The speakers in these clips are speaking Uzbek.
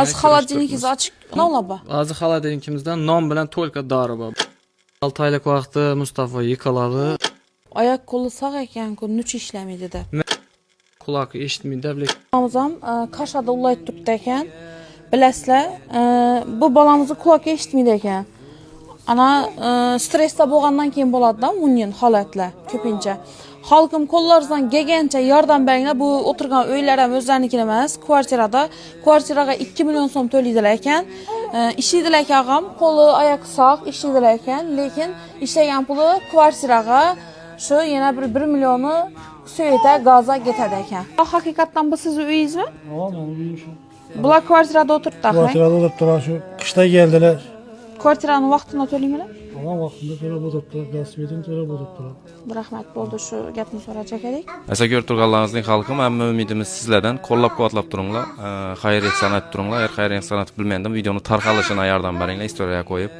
Az xaladilnikingiz ochiq nolab? Hozir xaladilnikimizda non bilan to'lka dori bor. 6 oylik vaqtda Mustafa yiqiladi. Oyoq qo'li sog' ekan-ku, nuch ishlamaydi-da. Quloqi eshitmaydi, lekin Bolamiz ham qashada ulayib turibdi ekan. Bilasizlar, bu bolamizni quloqi eshitmaydi ekan. Ana stressda bo'lgandan keyin bo'ladi-da, bunday holatlar ko'pincha. Xalqim qo'llaringizdan kelgancha yordam beringlar. Bu o'tirgan uylar ham o'zlarinikini emas, kvartiraga 2 million so'm to'laydilar ekan. Ishlaydilar ekan og'am, qo'li oyoq sog', ishlaydilar ekan, lekin ishlagan puli kvartiraga shu yana 1 millionni suyeta gazga ketadi ekan. Haqiqatan bu sizning uyingizmi? Ha, benim uyum şu. Bular kvartirada o'tiribdi, axir. Kvartirada o'tiribdilar, shu qishda keldilar. Kvartirani vaqtida to'laymilar? Ama vaqtida to'lab o'tiribdilar, gaz svetini to'lab o'tiribdilar. Rahmat bo'ldi, shu gapni so'raycha kerak. Asa ko'rib turganlaringizning xalqim, hamma umidimiz sizlardan qo'llab-quvvatlab turinglar. Xayriyat san'at turinglar. Agar xayriyat san'at bilmagandim, videoni tarqalishini yordam beringlar, istoriyaga qo'yib.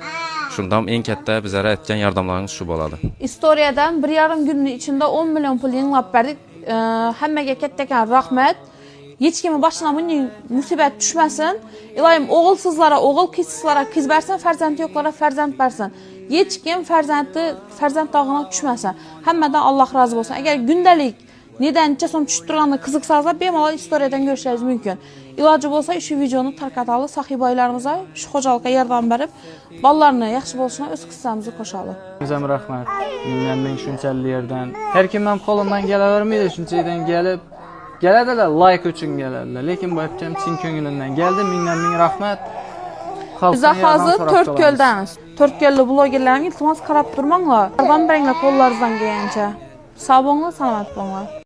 Shundan eng katta bizlarga aytgan yordamlaringiz shu bo'ladi. Istoriyadan 1,5 kunning ichida 10 million pul yig'lab berdik. Hammaga kattakon rahmat. Hech kimning boshiga bunday musibat tushmasin. Iloyim o'g'ilsizlarga o'g'il, qizsizlarga qiz bersin, farzand yo'qlarga farzand bersin. Hech kim farzand tog'ina tushmasin. Hammadan Alloh rozi bo'lsin. Agar kundalik nedancha so'm tushib turganini qiziqsangiz, bemalol istoriyadan ko'rishingiz mumkin. Iloji bo'lsa, shu videoni tarqatali sahiboylarimizga shu xo'jalikka yordam berib, bolalarni yaxshi bo'lishini o'z qissamizni qo'shamiz. bizam rahmat. Ming shunchalik yerdan. Har kim ham qo'limdan kelavermaydi, shunchadan keladilar, like uchun keladilar. Lekin bu hepcham chin ko'nglimdan keldi. Ming rahmat. Biz hozir To'rtko'ldamiz. To'rtko'lli blogerlarga iltimos qarab turmanglar. Yordam beringlar qo'llaringizdan kelgancha. Sog' bo'linglar, salomat bo'linglar.